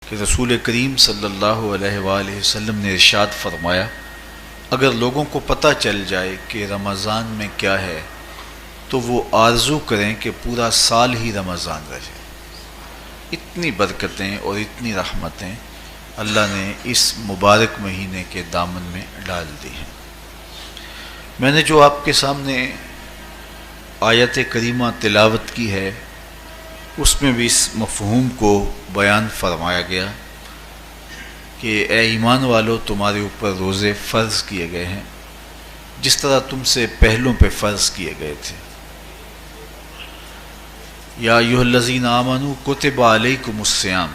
کہ رسول کریم صلی اللہ علیہ وآلہ وسلم نے ارشاد فرمایا، اگر لوگوں کو پتہ چل جائے کہ رمضان میں کیا ہے تو وہ آرزو کریں کہ پورا سال ہی رمضان رہے۔ اتنی برکتیں اور اتنی رحمتیں اللہ نے اس مبارک مہینے کے دامن میں ڈال دی ہیں۔ میں نے جو آپ کے سامنے آیت کریمہ تلاوت کی ہے اس میں بھی اس مفہوم کو بیان فرمایا گیا کہ اے ایمان والو، تمہارے اوپر روزے فرض کیے گئے ہیں جس طرح تم سے پہلوں پہ فرض کیے گئے تھے۔ یا ایھا الذین آمنوا کتب علیکم الصیام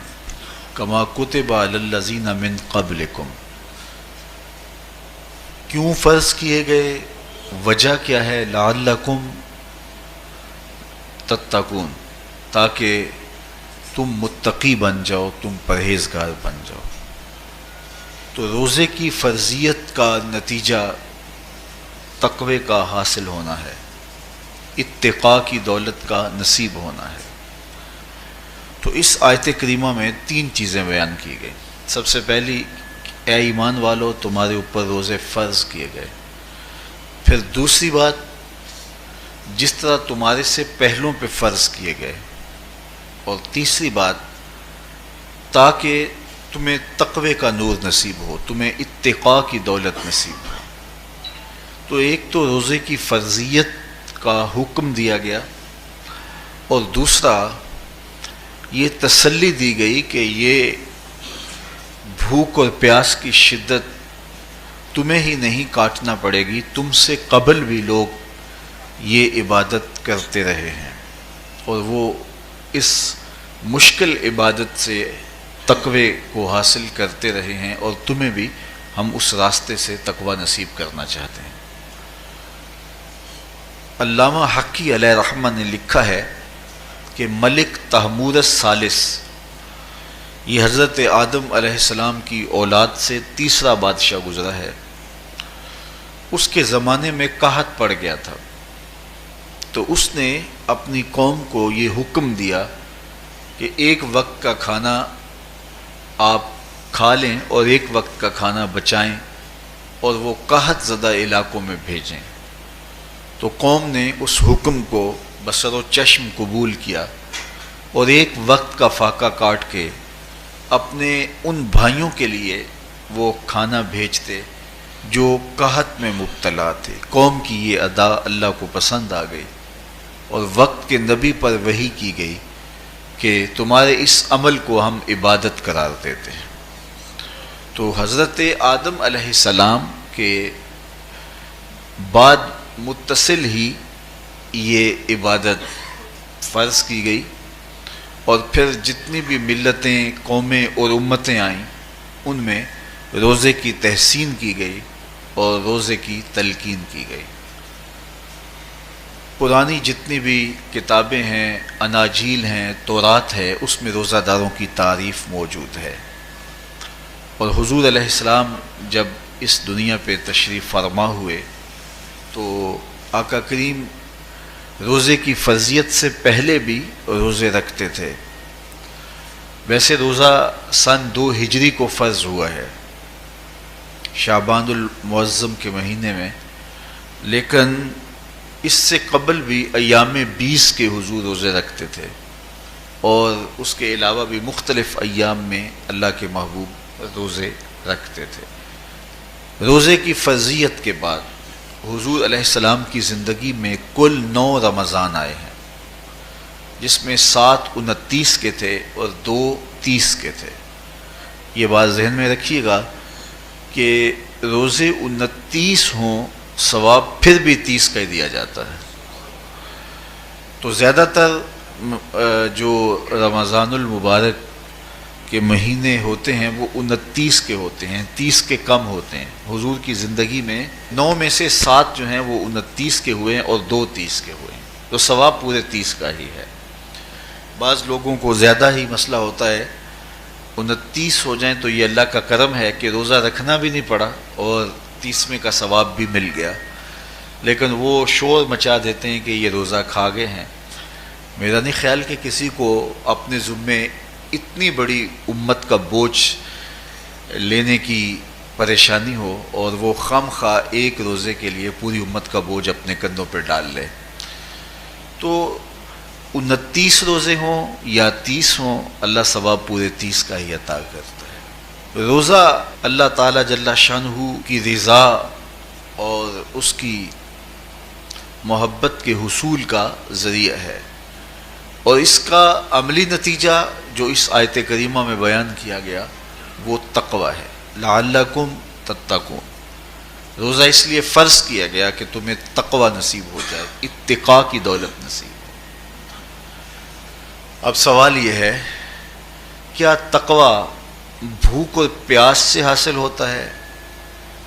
کما کتب علی الذین من قبلکم۔ کیوں فرض کیے گئے؟ وجہ کیا ہے؟ لعلکم تتقون، تاکہ تم متقی بن جاؤ، تم پرہیزگار بن جاؤ۔ تو روزے کی فرضیت کا نتیجہ تقوی کا حاصل ہونا ہے، اتقاء کی دولت کا نصیب ہونا ہے۔ تو اس آیت کریمہ میں تین چیزیں بیان کی گئی۔ سب سے پہلی، اے ایمان والو، تمہارے اوپر روزے فرض کیے گئے۔ پھر دوسری بات، جس طرح تمہارے سے پہلوں پہ فرض کیے گئے۔ اور تیسری بات، تاکہ تمہیں تقوی کا نور نصیب ہو، تمہیں اتقاء کی دولت نصیب ہو۔ تو ایک تو روزے کی فرضیت کا حکم دیا گیا، اور دوسرا یہ تسلی دی گئی کہ یہ بھوک اور پیاس کی شدت تمہیں ہی نہیں کاٹنا پڑے گی، تم سے قبل بھی لوگ یہ عبادت کرتے رہے ہیں اور وہ اس مشکل عبادت سے تقوی کو حاصل کرتے رہے ہیں، اور تمہیں بھی ہم اس راستے سے تقوی نصیب کرنا چاہتے ہیں۔ علامہ حقی علیہ رحمہ نے لکھا ہے کہ ملک تحمورث ثالث، یہ حضرت آدم علیہ السلام کی اولاد سے تیسرا بادشاہ گزرا ہے۔ اس کے زمانے میں قحط پڑ گیا تھا، تو اس نے اپنی قوم کو یہ حکم دیا کہ ایک وقت کا کھانا آپ کھا لیں اور ایک وقت کا کھانا بچائیں اور وہ قحط زدہ علاقوں میں بھیجیں۔ تو قوم نے اس حکم کو بصر و چشم قبول کیا اور ایک وقت کا فاقہ کاٹ کے اپنے ان بھائیوں کے لیے وہ کھانا بھیجتے جو قحط میں مبتلا تھے۔ قوم کی یہ ادا اللہ کو پسند آ گئی، اور وقت کے نبی پر وحی کی گئی کہ تمہارے اس عمل کو ہم عبادت قرار دیتے ہیں۔ تو حضرت آدم علیہ السلام کے بعد متصل ہی یہ عبادت فرض کی گئی، اور پھر جتنی بھی ملتیں، قومیں اور امتیں آئیں ان میں روزے کی تحسین کی گئی اور روزے کی تلقین کی گئی۔ پرانی جتنی بھی کتابیں ہیں، اناجیل ہیں، تورات ہے، اس میں روزہ داروں کی تعریف موجود ہے۔ اور حضور علیہ السلام جب اس دنیا پہ تشریف فرما ہوئے تو آقا کریم روزے کی فرضیت سے پہلے بھی روزے رکھتے تھے۔ ویسے روزہ سن 2 ہجری کو فرض ہوا ہے، شعبان المعظم کے مہینے میں، لیکن اس سے قبل بھی ایام 20 کے حضور روزے رکھتے تھے، اور اس کے علاوہ بھی مختلف ایام میں اللہ کے محبوب روزے رکھتے تھے۔ روزے کی فرضیت کے بعد حضور علیہ السلام کی زندگی میں کل 9 رمضان آئے ہیں، جس میں 7 29 کے تھے اور 2 30 کے تھے۔ یہ بات ذہن میں رکھیے گا کہ روزے 29 ہوں، ثواب پھر بھی 30 کا ہی دیا جاتا ہے۔ تو زیادہ تر جو رمضان المبارک کے مہینے ہوتے ہیں وہ 29 کے ہوتے ہیں، 30 کے کم ہوتے ہیں۔ حضور کی زندگی میں 9 میں سے 7 جو ہیں وہ 29 کے ہوئے ہیں اور 2 30 کے ہوئے ہیں، تو ثواب پورے 30 کا ہی ہے۔ بعض لوگوں کو زیادہ ہی مسئلہ ہوتا ہے، 29 ہو جائیں تو یہ اللہ کا کرم ہے کہ روزہ رکھنا بھی نہیں پڑا اور 30ویں کا ثواب بھی مل گیا، لیکن وہ شور مچا دیتے ہیں کہ یہ روزہ کھا گئے ہیں۔ میرا نہیں خیال کہ کسی کو اپنے ذمے اتنی بڑی امت کا بوجھ لینے کی پریشانی ہو اور وہ خام خواہ ایک روزے کے لیے پوری امت کا بوجھ اپنے کندھوں پہ ڈال لے. تو 29 روزے ہوں یا 30 ہوں، اللہ ثواب پورے 30 کا ہی عطا کرتا ہے. روزہ اللہ تعالیٰ جل شانہ کی رضا اور اس کی محبت کے حصول کا ذریعہ ہے، اور اس کا عملی نتیجہ جو اس آیت کریمہ میں بیان کیا گیا وہ تقوی ہے. لعلکم تتقون. روزہ اس لیے فرض کیا گیا کہ تمہیں تقوی نصیب ہو جائے، اتقاء کی دولت نصیب ہو. اب سوال یہ ہے، کیا تقوی بھوک اور پیاس سے حاصل ہوتا ہے؟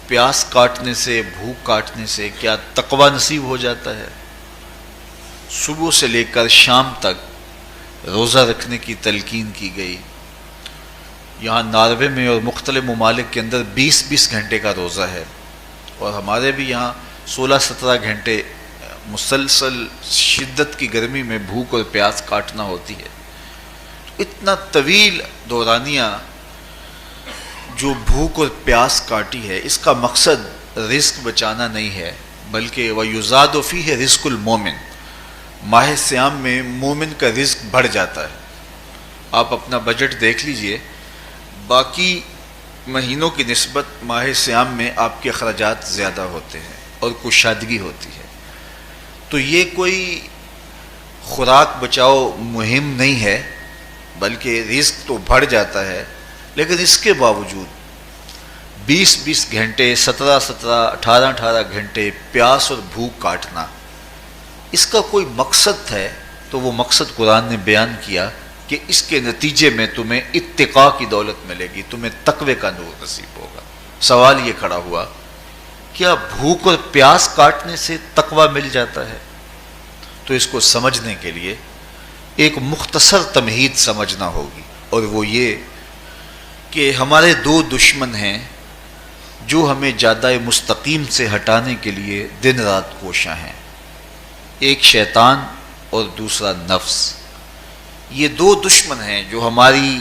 پیاس کاٹنے سے، بھوک کاٹنے سے کیا تقوی نصیب ہو جاتا ہے؟ صبح سے لے کر شام تک روزہ رکھنے کی تلقین کی گئی. یہاں ناروے میں اور مختلف ممالک کے اندر 20 گھنٹے کا روزہ ہے، اور ہمارے بھی یہاں 16-17 گھنٹے مسلسل شدت کی گرمی میں بھوک اور پیاس کاٹنا ہوتی ہے. اتنا طویل دورانیہ جو بھوک اور پیاس کاٹی ہے، اس کا مقصد رزق بچانا نہیں ہے، بلکہ وَيُزَادُ فِيهِ رِزْقُ الْمُؤْمِنِ. ماہ سیام میں مومن کا رزق بڑھ جاتا ہے. آپ اپنا بجٹ دیکھ لیجئے، باقی مہینوں کی نسبت ماہ سیام میں آپ کے اخراجات زیادہ ہوتے ہیں اور کشادگی ہوتی ہے. تو یہ کوئی خوراک بچاؤ مہم نہیں ہے، بلکہ رزق تو بڑھ جاتا ہے، لیکن اس کے باوجود 20 گھنٹے، 17 18 گھنٹے پیاس اور بھوک کاٹنا، اس کا کوئی مقصد ہے تو وہ مقصد قرآن نے بیان کیا کہ اس کے نتیجے میں تمہیں اتقاء کی دولت ملے گی، تمہیں تقوی کا نور نصیب ہوگا. سوال یہ کھڑا ہوا، کیا بھوک اور پیاس کاٹنے سے تقوی مل جاتا ہے؟ تو اس کو سمجھنے کے لیے ایک مختصر تمہید سمجھنا ہوگی، اور وہ یہ کہ ہمارے 2 دشمن ہیں جو ہمیں جادہ مستقیم سے ہٹانے کے لیے دن رات کوشاں ہیں. ایک شیطان اور دوسرا نفس. یہ 2 دشمن ہیں جو ہماری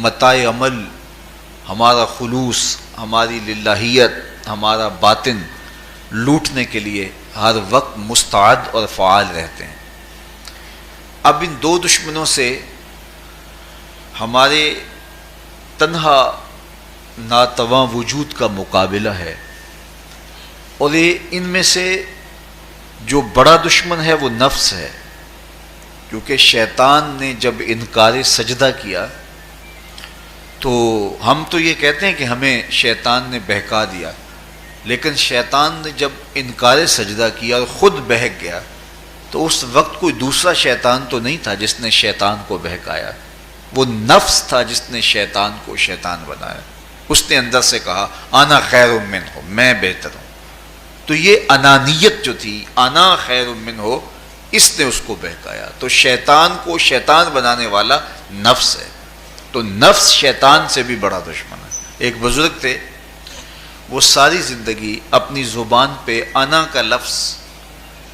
متاع عمل، ہمارا خلوص، ہماری للہیت، ہمارا باطن لوٹنے کے لیے ہر وقت مستعد اور فعال رہتے ہیں. اب ان 2 دشمنوں سے ہمارے تنہا ناتواں وجود کا مقابلہ ہے، اور ان میں سے جو بڑا دشمن ہے وہ نفس ہے، کیونکہ شیطان نے جب انکار سجدہ کیا تو ہم تو یہ کہتے ہیں کہ ہمیں شیطان نے بہکا دیا، لیکن شیطان نے جب انکار سجدہ کیا اور خود بہک گیا تو اس وقت کوئی دوسرا شیطان تو نہیں تھا جس نے شیطان کو بہکایا، وہ نفس تھا جس نے شیطان کو شیطان بنایا. اس نے اندر سے کہا انا خیر منہ، میں بہتر ہوں. تو یہ انانیت جو تھی، انا خیر منہ، اس نے اس کو بہکایا. تو شیطان کو شیطان بنانے والا نفس ہے، تو نفس شیطان سے بھی بڑا دشمن ہے. ایک بزرگ تھے، وہ ساری زندگی اپنی زبان پہ انا کا لفظ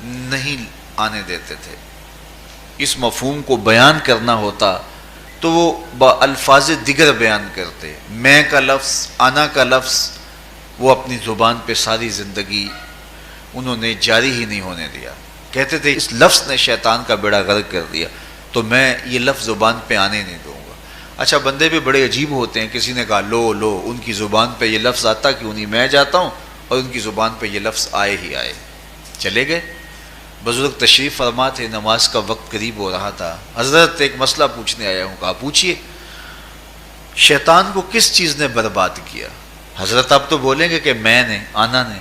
نہیں آنے دیتے تھے. اس مفہوم کو بیان کرنا ہوتا تو وہ با الفاظ دیگر بیان کرتے. میں کا لفظ، انا کا لفظ وہ اپنی زبان پہ ساری زندگی انہوں نے جاری ہی نہیں ہونے دیا. کہتے تھے اس لفظ نے شیطان کا بیڑا غرق کر دیا، تو میں یہ لفظ زبان پہ آنے نہیں دوں گا. اچھا، بندے بھی بڑے عجیب ہوتے ہیں. کسی نے کہا لو ان کی زبان پہ یہ لفظ آتا کیوں نہیں، میں جاتا ہوں اور ان کی زبان پہ یہ لفظ آئے ہی آئے. چلے گئے. بزرگ تشریف فرما تھے، نماز کا وقت قریب ہو رہا تھا. حضرت ایک مسئلہ پوچھنے آیا ہوں. کہا پوچھیے. شیطان کو کس چیز نے برباد کیا؟ حضرت آپ تو بولیں گے کہ میں نے، آنا نے.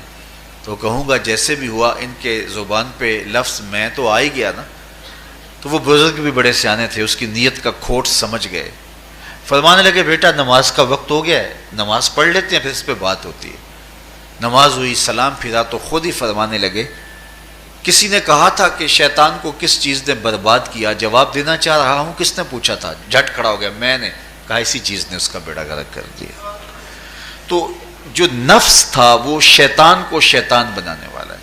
تو کہوں گا جیسے بھی ہوا ان کے زبان پہ لفظ میں تو آ ہی گیا نا. تو وہ بزرگ بھی بڑے سیانے تھے، اس کی نیت کا کھوٹ سمجھ گئے. فرمانے لگے بیٹا نماز کا وقت ہو گیا ہے، نماز پڑھ لیتے ہیں پھر اس پہ بات ہوتی ہے. نماز ہوئی، سلام پھرا تو خود ہی فرمانے لگے کسی نے کہا تھا کہ شیطان کو کس چیز نے برباد کیا، جواب دینا چاہ رہا ہوں. کس نے پوچھا تھا؟ جھٹ کھڑا ہو گیا، میں نے. کہا اسی چیز نے اس کا بیڑا غرق کر دیا. تو جو نفس تھا وہ شیطان کو شیطان بنانے والا ہے.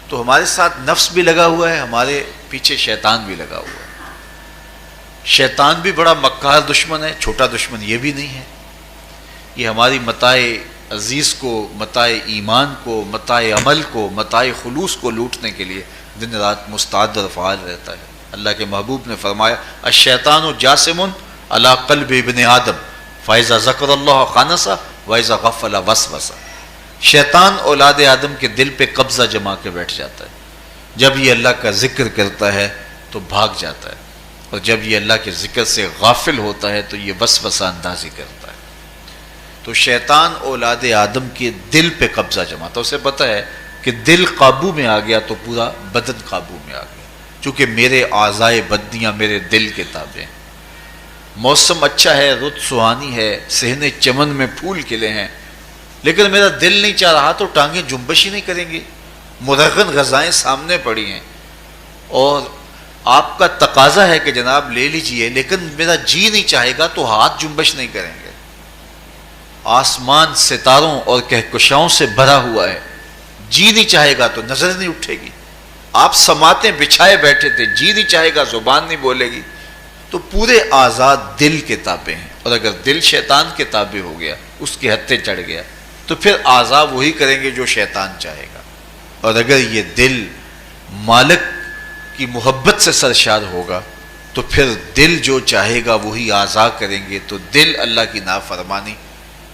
تو ہمارے ساتھ نفس بھی لگا ہوا ہے، ہمارے پیچھے شیطان بھی لگا ہوا ہے. شیطان بھی بڑا مکار دشمن ہے، چھوٹا دشمن یہ بھی نہیں ہے۔ یہ ہماری متاع عزیز کو، متاع ایمان کو، متاع عمل کو، متاع خلوص کو لوٹنے کے لیے دن رات مستعد اور فعال رہتا ہے۔ اللہ کے محبوب نے فرمایا الشیطان جاسم علی قلب ابن آدم فاذا ذکر اللہ خانس واذا غفل وسوس۔ شیطان اولاد آدم کے دل پہ قبضہ جما کے بیٹھ جاتا ہے، جب یہ اللہ کا ذکر کرتا ہے تو بھاگ جاتا ہے، اور جب یہ اللہ کے ذکر سے غافل ہوتا ہے تو یہ وسوسہ اندازی کرتا ہے۔ تو شیطان اولاد آدم کے دل پہ قبضہ جماتا ہے، اسے پتہ ہے کہ دل قابو میں آ گیا تو پورا بدن قابو میں آ گیا، چونکہ میرے اعضائے بدنیاں میرے دل کے تابع ہیں۔ موسم اچھا ہے، رت سہانی ہے، صحن چمن میں پھول کھلے ہیں، لیکن میرا دل نہیں چاہ رہا تو ٹانگیں جنبش ہی نہیں کریں گی، مرغن غذائیں سامنے پڑی ہیں اور آپ کا تقاضا ہے کہ جناب لے لیجئے، لیکن میرا جی نہیں چاہے گا تو ہاتھ جنبش نہیں کریں گے۔ آسمان ستاروں اور کہکشاؤں سے بھرا ہوا ہے، جی نہیں چاہے گا تو نظر نہیں اٹھے گی۔ آپ سماعتیں بچھائے بیٹھے تھے، جی نہیں چاہے گا زبان نہیں بولے گی۔ تو پورے آزاد دل کے تابع ہیں، اور اگر دل شیطان کے تابع ہو گیا، اس کے ہتھے چڑھ گیا، تو پھر اعضاء وہی کریں گے جو شیطان چاہے گا۔ اور اگر یہ دل مالک کی محبت سے سرشار ہوگا تو پھر دل جو چاہے گا وہی اعضاء کریں گے، تو دل اللہ کی نافرمانی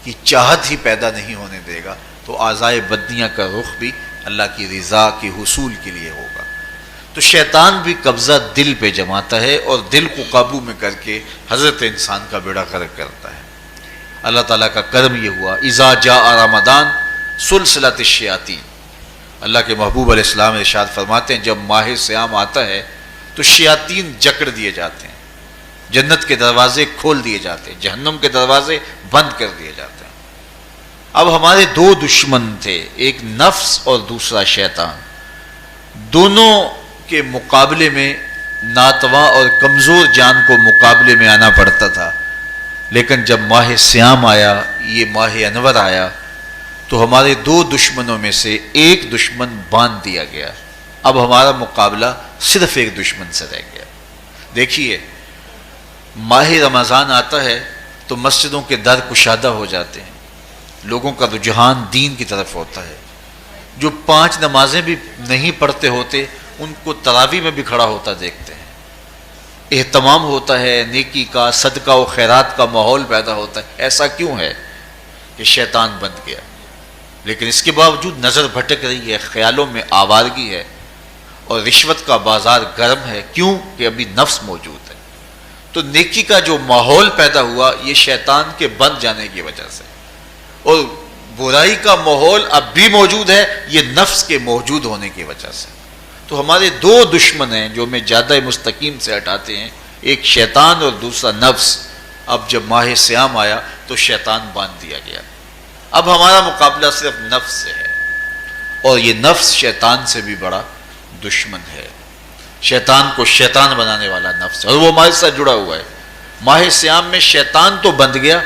کی چاہت ہی پیدا نہیں ہونے دے گا، تو اعضائے بدنیاں کا رخ بھی اللہ کی رضا کے حصول کے لیے ہوگا۔ تو شیطان بھی قبضہ دل پہ جماتا ہے اور دل کو قابو میں کر کے حضرت انسان کا بیڑا غرق کرتا ہے۔ اللہ تعالیٰ کا کرم یہ ہوا اذا جاء رمضان سلسلۃ الشیاطین، اللہ کے محبوب علیہ السلام ارشاد فرماتے ہیں جب ماہ صیام آتا ہے تو شیاطین جکڑ دیے جاتے ہیں، جنت کے دروازے کھول دیے جاتے ہیں، جہنم کے دروازے بند کر دیے جاتے ہیں۔ اب ہمارے دو دشمن تھے، ایک نفس اور دوسرا شیطان، دونوں کے مقابلے میں ناتواں اور کمزور جان کو مقابلے میں آنا پڑتا تھا، لیکن جب ماہ صیام آیا، یہ ماہ انور آیا، تو ہمارے دو دشمنوں میں سے ایک دشمن باندھ دیا گیا۔ اب ہمارا مقابلہ صرف ایک دشمن سے رہ گیا۔ دیکھیے ماہ رمضان آتا ہے تو مسجدوں کے در کشادہ ہو جاتے ہیں، لوگوں کا رجحان دین کی طرف ہوتا ہے، جو 5 نمازیں بھی نہیں پڑھتے ہوتے ان کو تراویح میں بھی کھڑا ہوتا دیکھتے ہیں، اہتمام ہوتا ہے، نیکی کا، صدقہ و خیرات کا ماحول پیدا ہوتا ہے۔ ایسا کیوں ہے کہ شیطان بند گیا، لیکن اس کے باوجود نظر بھٹک رہی ہے، خیالوں میں آوارگی ہے، اور رشوت کا بازار گرم ہے، کیوں کہ ابھی نفس موجود ہے۔ تو نیکی کا جو ماحول پیدا ہوا یہ شیطان کے بند جانے کی وجہ سے، اور برائی کا ماحول اب بھی موجود ہے یہ نفس کے موجود ہونے کی وجہ سے۔ تو ہمارے دو دشمن ہیں جو ہمیں جادہ مستقیم سے ہٹاتے ہیں، ایک شیطان اور دوسرا نفس۔ اب جب ماہ صیام آیا تو شیطان باندھ دیا گیا، اب ہمارا مقابلہ صرف نفس سے ہے، اور یہ نفس شیطان سے بھی بڑا دشمن ہے۔ شیطان کو شیطان بنانے والا نفس ہے، اور وہ ہمارے ساتھ جڑا ہوا ہے۔ ماہ صیام میں شیطان تو بند گیا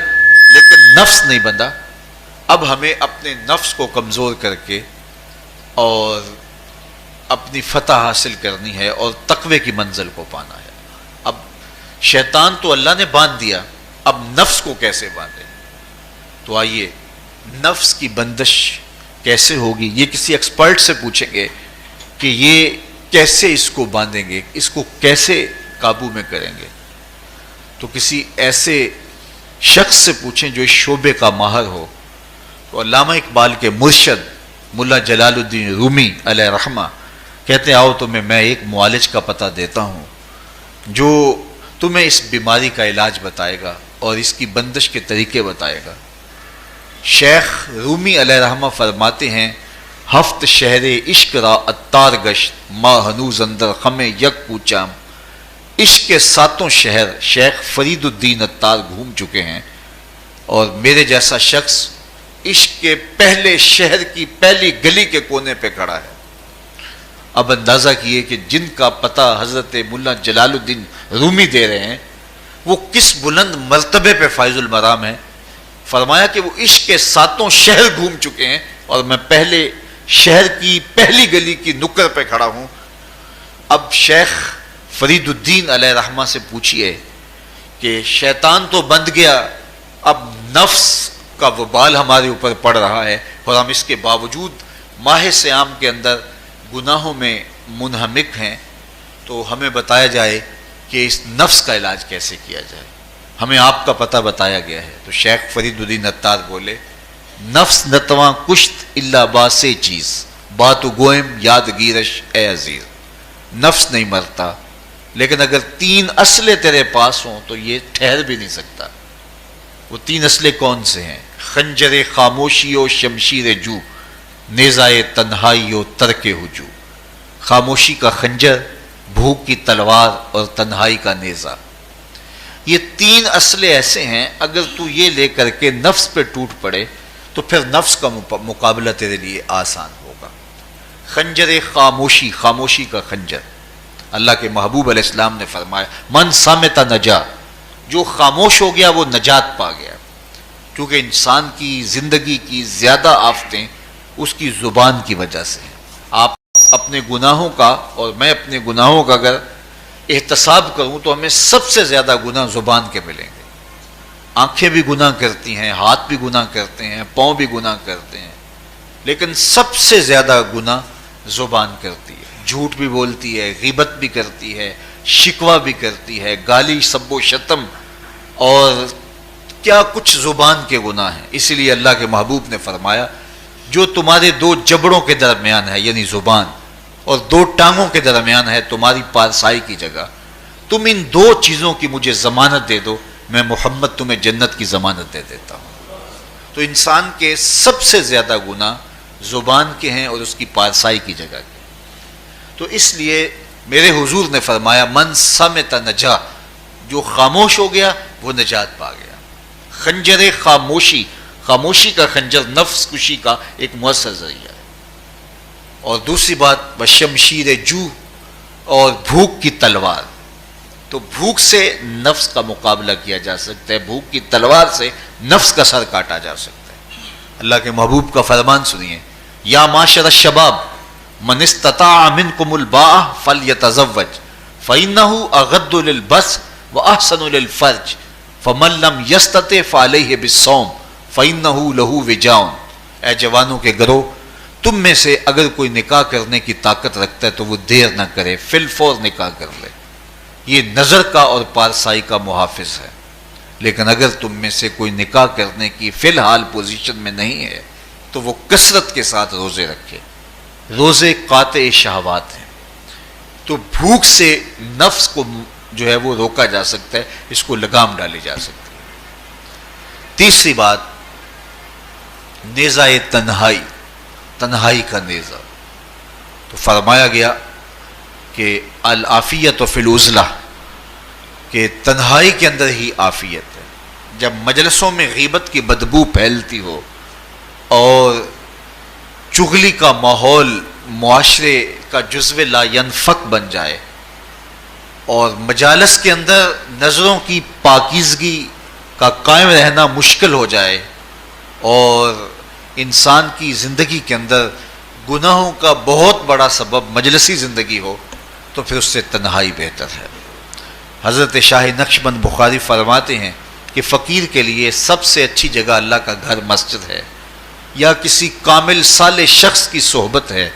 لیکن نفس نہیں بندھا۔ اب ہمیں اپنے نفس کو کمزور کر کے اور اپنی فتح حاصل کرنی ہے اور تقوی کی منزل کو پانا ہے۔ اب شیطان تو اللہ نے باندھ دیا، اب نفس کو کیسے باندھیں؟ تو آئیے نفس کی بندش کیسے ہوگی یہ کسی ایکسپرٹ سے پوچھیں گے کہ یہ کیسے اس کو باندھیں گے، اس کو کیسے قابو میں کریں گے۔ تو کسی ایسے شخص سے پوچھیں جو اس شعبے کا ماہر ہو۔ تو علامہ اقبال کے مرشد ملا جلال الدین رومی علیہ رحمہ کہتے ہیں آؤ تمہیں میں ایک معالج کا پتہ دیتا ہوں جو تمہیں اس بیماری کا علاج بتائے گا اور اس کی بندش کے طریقے بتائے گا۔ شیخ رومی علیہ رحمہ فرماتے ہیں ہفت شہر عشق را اتار گشت ما ہنوز اندر خم یک کوچام۔ عشق کے 7 شہر شیخ فرید الدین اتار گھوم چکے ہیں، اور میرے جیسا شخص عشق کے پہلے شہر کی پہلی گلی کے کونے پہ کھڑا ہے۔ اب اندازہ کیے کہ جن کا پتہ حضرت ملا جلال الدین رومی دے رہے ہیں وہ کس بلند مرتبے پہ فائز المرام ہے۔ فرمایا کہ وہ عشق کے 7 شہر گھوم چکے ہیں اور میں پہلے شہر کی پہلی گلی کی نکر پہ کھڑا ہوں۔ اب شیخ فرید الدین علیہ رحمہ سے پوچھئے کہ شیطان تو بند گیا، اب نفس کا وبال ہمارے اوپر پڑ رہا ہے، اور ہم اس کے باوجود ماہ صیام کے اندر گناہوں میں منہمک ہیں، تو ہمیں بتایا جائے کہ اس نفس کا علاج کیسے کیا جائے۔ ہمیں آپ کا پتہ بتایا گیا ہے۔ تو شیخ فرید الدین عطار بولے، نفس نتواں کشت الا باسے چیز، بات گوئم یاد گیرش اے عزیز۔ نفس نہیں مرتا، لیکن اگر 3 اسلحے تیرے پاس ہوں تو یہ ٹھہر بھی نہیں سکتا۔ وہ 3 اسلحے کون سے ہیں؟ خنجر خاموشی و شمشیر جو، نیزائے تنہائی و ترک ہجو۔ خاموشی کا خنجر، بھوک کی تلوار اور تنہائی کا نیزہ، یہ 3 اسلحے ایسے ہیں، اگر تو یہ لے کر کے نفس پہ ٹوٹ پڑے تو پھر نفس کا مقابلہ تیرے لیے آسان ہوگا۔ خنجر خاموشی، خاموشی کا خنجر، اللہ کے محبوب علیہ السلام نے فرمایا من صامت نجا، جو خاموش ہو گیا وہ نجات پا گیا، کیونکہ انسان کی زندگی کی زیادہ آفتیں اس کی زبان کی وجہ سے ہیں۔ آپ اپنے گناہوں کا اور میں اپنے گناہوں کا اگر احتساب کروں تو ہمیں سب سے زیادہ گناہ زبان کے ملیں گے۔ آنکھیں بھی گناہ کرتی ہیں، ہاتھ بھی گناہ کرتے ہیں، پاؤں بھی گناہ کرتے ہیں، لیکن سب سے زیادہ گناہ زبان کرتی ہے۔ جھوٹ بھی بولتی ہے، غیبت بھی کرتی ہے، شکوہ بھی کرتی ہے، گالی سب و شتم اور کیا کچھ زبان کے گناہ ہیں۔ اسی لیے اللہ کے محبوب نے فرمایا جو تمہارے 2 جبڑوں کے درمیان ہے، یعنی زبان، اور 2 ٹانگوں کے درمیان ہے تمہاری پارسائی کی جگہ، تم ان 2 چیزوں کی مجھے ضمانت دے دو، میں محمد تمہیں جنت کی ضمانت دے دیتا ہوں۔ تو انسان کے سب سے زیادہ گناہ زبان کے ہیں اور اس کی پارسائی کی جگہ کے۔ تو اس لیے میرے حضور نے فرمایا من صمت نجا، جو خاموش ہو گیا وہ نجات پا گیا۔ خنجر خاموشی، خاموشی کا خنجر نفس کشی کا ایک مؤثر ذریعہ ہے۔ اور دوسری بات بشمشیر جو، اور بھوک کی تلوار، تو بھوک سے نفس کا مقابلہ کیا جا سکتا ہے، بھوک کی تلوار سے نفس کا سر کاٹا جا سکتا ہے۔ اللہ کے محبوب کا فرمان سنیے، یا معاشر الشباب من استطاع منکم الباء فلیتزوج فإنہ اغض للبصر واحسن للفرج فمن لم یستطع فعلیہ بالصوم فإنہ لہ وجاء۔ اے جوانوں کے گروہ، تم میں سے اگر کوئی نکاح کرنے کی طاقت رکھتا ہے تو وہ دیر نہ کرے، فی الفور نکاح کر لے، یہ نظر کا اور پارسائی کا محافظ ہے۔ لیکن اگر تم میں سے کوئی نکاح کرنے کی فی الحال پوزیشن میں نہیں ہے تو وہ کثرت کے ساتھ روزے رکھے۔ روزے قاطع شہوات ہیں، تو بھوک سے نفس کو جو ہے وہ روکا جا سکتا ہے، اس کو لگام ڈالی جا سکتی ہے۔ تیسری بات نیزہ تنہائی، تنہائی کا نیزہ، تو فرمایا گیا کہ العافیت فی العزلہ، کہ تنہائی کے اندر ہی عافیت ہے۔ جب مجلسوں میں غیبت کی بدبو پھیلتی ہو اور چغلی کا ماحول معاشرے کا جزو لا ینفک بن جائے، اور مجالس کے اندر نظروں کی پاکیزگی کا قائم رہنا مشکل ہو جائے، اور انسان کی زندگی کے اندر گناہوں کا بہت بڑا سبب مجلسی زندگی ہو، تو پھر اس سے تنہائی بہتر ہے۔ حضرت شاہ نقشبند بخاری فرماتے ہیں کہ فقیر کے لیے سب سے اچھی جگہ اللہ کا گھر مسجد ہے، یا کسی کامل صالح شخص کی صحبت ہے،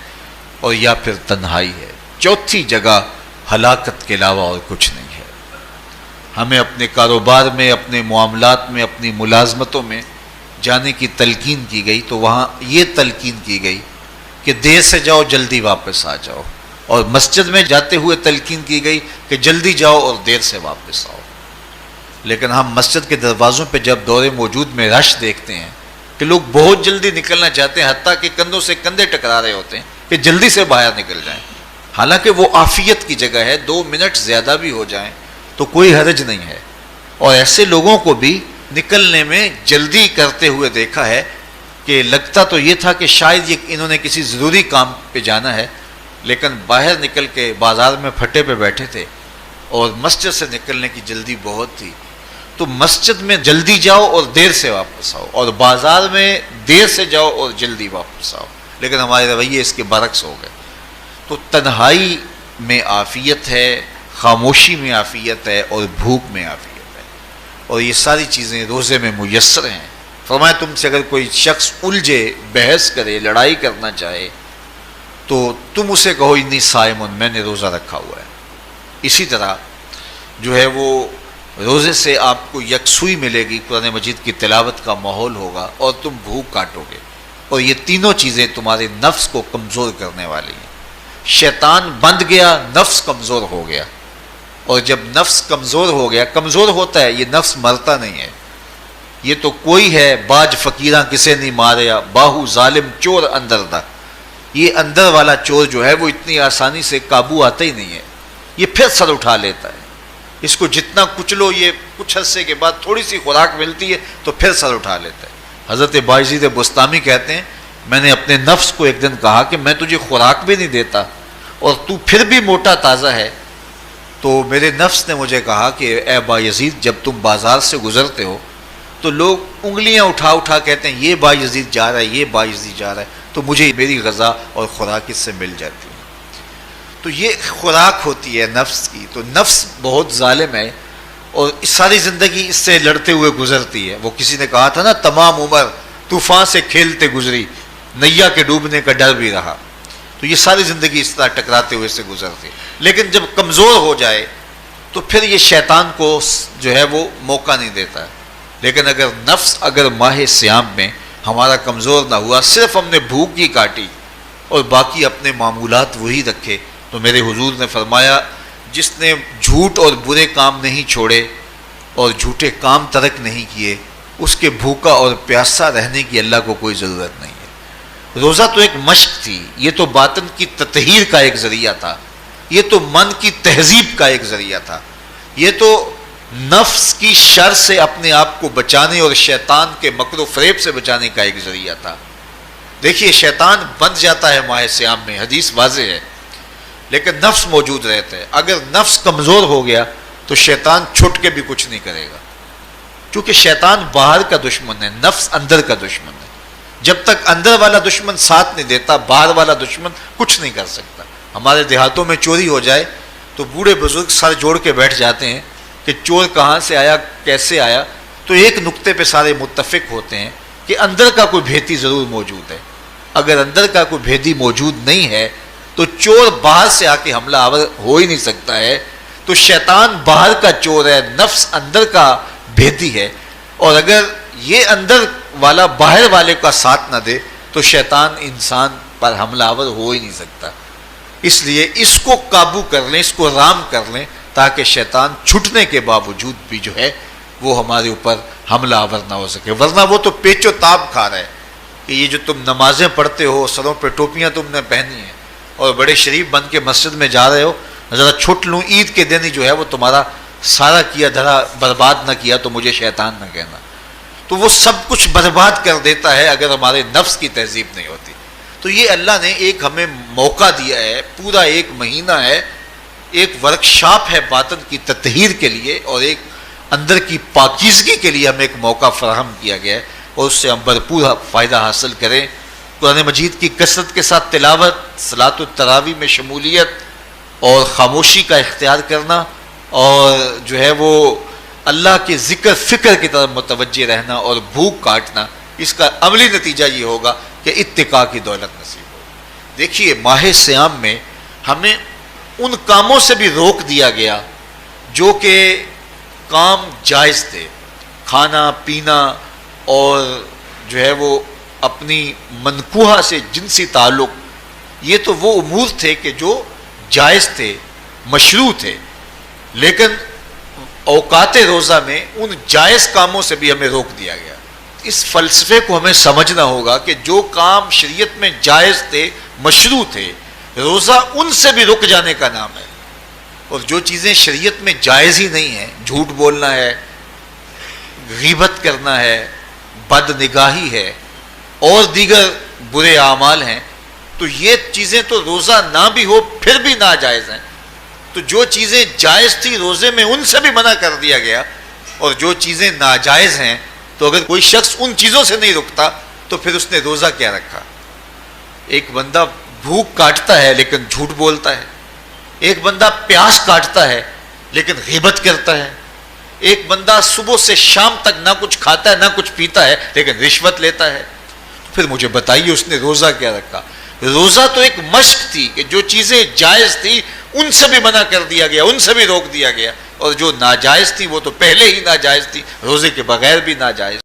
اور یا پھر تنہائی ہے۔ چوتھی جگہ ہلاکت کے علاوہ اور کچھ نہیں ہے۔ ہمیں اپنے کاروبار میں، اپنے معاملات میں، اپنی ملازمتوں میں جانے کی تلقین کی گئی، تو وہاں یہ تلقین کی گئی کہ دیر سے جاؤ جلدی واپس آ جاؤ، اور مسجد میں جاتے ہوئے تلقین کی گئی کہ جلدی جاؤ اور دیر سے واپس آؤ۔ لیکن ہم مسجد کے دروازوں پہ جب دور موجود میں رش دیکھتے ہیں کہ لوگ بہت جلدی نکلنا چاہتے ہیں، حتیٰ کہ کندھوں سے کندھے ٹکرا رہے ہوتے ہیں کہ جلدی سے باہر نکل جائیں، حالانکہ وہ عافیت کی جگہ ہے، 2 منٹ زیادہ بھی ہو جائیں تو کوئی حرج نہیں ہے۔ اور ایسے لوگوں کو بھی نکلنے میں جلدی کرتے ہوئے دیکھا ہے کہ لگتا تو یہ تھا کہ شاید یہ انہوں نے کسی ضروری کام پہ جانا ہے، لیکن باہر نکل کے بازار میں پھٹے پہ بیٹھے تھے اور مسجد سے نکلنے کی جلدی بہت تھی۔ تو مسجد میں جلدی جاؤ اور دیر سے واپس آؤ، اور بازار میں دیر سے جاؤ اور جلدی واپس آؤ، لیکن ہمارے رویے اس کے برعکس ہو گئے۔ تو تنہائی میں عافیت ہے، خاموشی میں عافیت ہے، اور بھوک میں عافیت ہے۔ اور یہ ساری چیزیں روزے میں میسر ہیں۔ فرمایا تم سے اگر کوئی شخص الجھے، بحث کرے، لڑائی کرنا چاہے تو تم اسے کہو انی صائم، میں نے روزہ رکھا ہوا ہے۔ اسی طرح جو ہے وہ روزے سے آپ کو یکسوئی ملے گی، قرآن مجید کی تلاوت کا ماحول ہوگا اور تم بھوک کاٹو گے، اور یہ تینوں چیزیں تمہارے نفس کو کمزور کرنے والی ہیں۔ شیطان بند گیا، نفس کمزور ہو گیا، اور جب نفس کمزور ہو گیا، کمزور ہوتا ہے، یہ نفس مرتا نہیں ہے۔ یہ تو کوئی ہے باج فقیراں کسے نہیں ماریا، باہو ظالم چور اندر دا، یہ اندر والا چور جو ہے وہ اتنی آسانی سے قابو آتا ہی نہیں ہے، یہ پھر سر اٹھا لیتا ہے۔ اس کو جتنا کچلو، یہ کچھ عرصے کے بعد تھوڑی سی خوراک ملتی ہے تو پھر سر اٹھا لیتا ہے۔ حضرت بایزید بستامی کہتے ہیں میں نے اپنے نفس کو ایک دن کہا کہ میں تجھے خوراک بھی نہیں دیتا اور تو پھر بھی موٹا تازہ ہے، تو میرے نفس نے مجھے کہا کہ اے بایزید جب تم بازار سے گزرتے ہو تو لوگ انگلیاں اٹھا اٹھا کہتے ہیں یہ بایزید جا رہا ہے، یہ بایزید جا رہا ہے، تو مجھے میری غذا اور خوراک اس سے مل جاتی ہے۔ تو یہ خوراک ہوتی ہے نفس کی۔ تو نفس بہت ظالم ہے اور ساری زندگی اس سے لڑتے ہوئے گزرتی ہے۔ وہ کسی نے کہا تھا نا تمام عمر طوفان سے کھیلتے گزری، نیا کے ڈوبنے کا ڈر بھی رہا۔ تو یہ ساری زندگی اس طرح ٹکراتے ہوئے سے گزرتی ہے، لیکن جب کمزور ہو جائے تو پھر یہ شیطان کو جو ہے وہ موقع نہیں دیتا ہے۔ لیکن اگر نفس اگر ماہ صیام میں ہمارا کمزور نہ ہوا، صرف ہم نے بھوک ہی کاٹی اور باقی اپنے معمولات وہی رکھے، تو میرے حضور نے فرمایا جس نے جھوٹ اور برے کام نہیں چھوڑے اور جھوٹے کام ترک نہیں کیے، اس کے بھوکا اور پیاسا رہنے کی اللہ کو کوئی ضرورت نہیں ہے۔ روزہ تو ایک مشق تھی، یہ تو باطن کی تطہیر کا ایک ذریعہ تھا، یہ تو من کی تہذیب کا ایک ذریعہ تھا، یہ تو نفس کی شر سے اپنے آپ کو بچانے اور شیطان کے مکر و فریب سے بچانے کا ایک ذریعہ تھا۔ دیکھیے شیطان بند جاتا ہے ماہ صیام میں، حدیث واضح ہے، لیکن نفس موجود رہتا ہے۔ اگر نفس کمزور ہو گیا تو شیطان چھٹ کے بھی کچھ نہیں کرے گا، کیونکہ شیطان باہر کا دشمن ہے، نفس اندر کا دشمن ہے۔ جب تک اندر والا دشمن ساتھ نہیں دیتا، باہر والا دشمن کچھ نہیں کر سکتا۔ ہمارے دیہاتوں میں چوری ہو جائے تو بوڑھے بزرگ سر جوڑ کے بیٹھ جاتے ہیں کہ چور کہاں سے آیا، کیسے آیا، تو ایک نقطے پہ سارے متفق ہوتے ہیں کہ اندر کا کوئی بھیتی ضرور موجود ہے۔ اگر اندر کا کوئی بھیتی موجود نہیں ہے تو چور باہر سے آ کے حملہ آور ہو ہی نہیں سکتا ہے۔ تو شیطان باہر کا چور ہے، نفس اندر کا بھیتی ہے، اور اگر یہ اندر والا باہر والے کا ساتھ نہ دے تو شیطان انسان پر حملہ آور ہو ہی نہیں سکتا۔ اس لیے اس کو قابو کر لیں، اس کو رام کر لیں، تاکہ شیطان چھٹنے کے باوجود بھی جو ہے وہ ہمارے اوپر حملہ آور نہ ہو سکے۔ ورنہ وہ تو پیچ و تاب کھا رہا ہے کہ یہ جو تم نمازیں پڑھتے ہو، سروں پہ ٹوپیاں تم نے پہنی ہیں اور بڑے شریف بن کے مسجد میں جا رہے ہو، ذرا چھٹ لوں، عید کے دن ہی جو ہے وہ تمہارا سارا کیا دھرا برباد نہ کیا تو مجھے شیطان نہ کہنا۔ تو وہ سب کچھ برباد کر دیتا ہے اگر ہمارے نفس کی تہذیب نہیں ہوتی۔ تو یہ اللہ نے ایک ہمیں موقع دیا ہے، پورا ایک مہینہ ہے، ایک ورکشاپ ہے باطن کی تطہیر کے لیے اور ایک اندر کی پاکیزگی کے لیے ہمیں ایک موقع فراہم کیا گیا ہے، اور اس سے ہم بھرپور فائدہ حاصل کریں۔ قرآن مجید کی کثرت کے ساتھ تلاوت، صلاۃ التراویح میں شمولیت اور خاموشی کا اختیار کرنا، اور جو ہے وہ اللہ کے ذکر فکر کی طرف متوجہ رہنا اور بھوک کاٹنا، اس کا عملی نتیجہ یہ ہوگا کہ اتقاء کی دولت نصیب ہوگی۔ دیکھیے ماہ صیام میں ہمیں ان کاموں سے بھی روک دیا گیا جو کہ کام جائز تھے، کھانا پینا اور جو ہے وہ اپنی منکوحہ سے جنسی تعلق، یہ تو وہ امور تھے کہ جو جائز تھے، مشروع تھے، لیکن اوقات روزہ میں ان جائز کاموں سے بھی ہمیں روک دیا گیا۔ اس فلسفے کو ہمیں سمجھنا ہوگا کہ جو کام شریعت میں جائز تھے، مشروع تھے، روزہ ان سے بھی رک جانے کا نام ہے، اور جو چیزیں شریعت میں جائز ہی نہیں ہیں، جھوٹ بولنا ہے، غیبت کرنا ہے، بد نگاہی ہے اور دیگر برے اعمال ہیں، تو یہ چیزیں تو روزہ نہ بھی ہو پھر بھی ناجائز ہیں۔ تو جو چیزیں جائز تھی روزے میں ان سے بھی منع کر دیا گیا، اور جو چیزیں ناجائز ہیں تو اگر کوئی شخص ان چیزوں سے نہیں رکتا تو پھر اس نے روزہ کیا رکھا۔ ایک بندہ بھوک کاٹتا ہے لیکن جھوٹ بولتا ہے، ایک بندہ پیاس کاٹتا ہے لیکن غیبت کرتا ہے، ایک بندہ صبح سے شام تک نہ کچھ کھاتا ہے نہ کچھ پیتا ہے لیکن رشوت لیتا ہے، پھر مجھے بتائیے اس نے روزہ کیا رکھا؟ روزہ تو ایک مشق تھی کہ جو چیزیں جائز تھی ان سے بھی منع کر دیا گیا، ان سے بھی روک دیا گیا، اور جو ناجائز تھی وہ تو پہلے ہی ناجائز تھی، روزے کے بغیر بھی ناجائز۔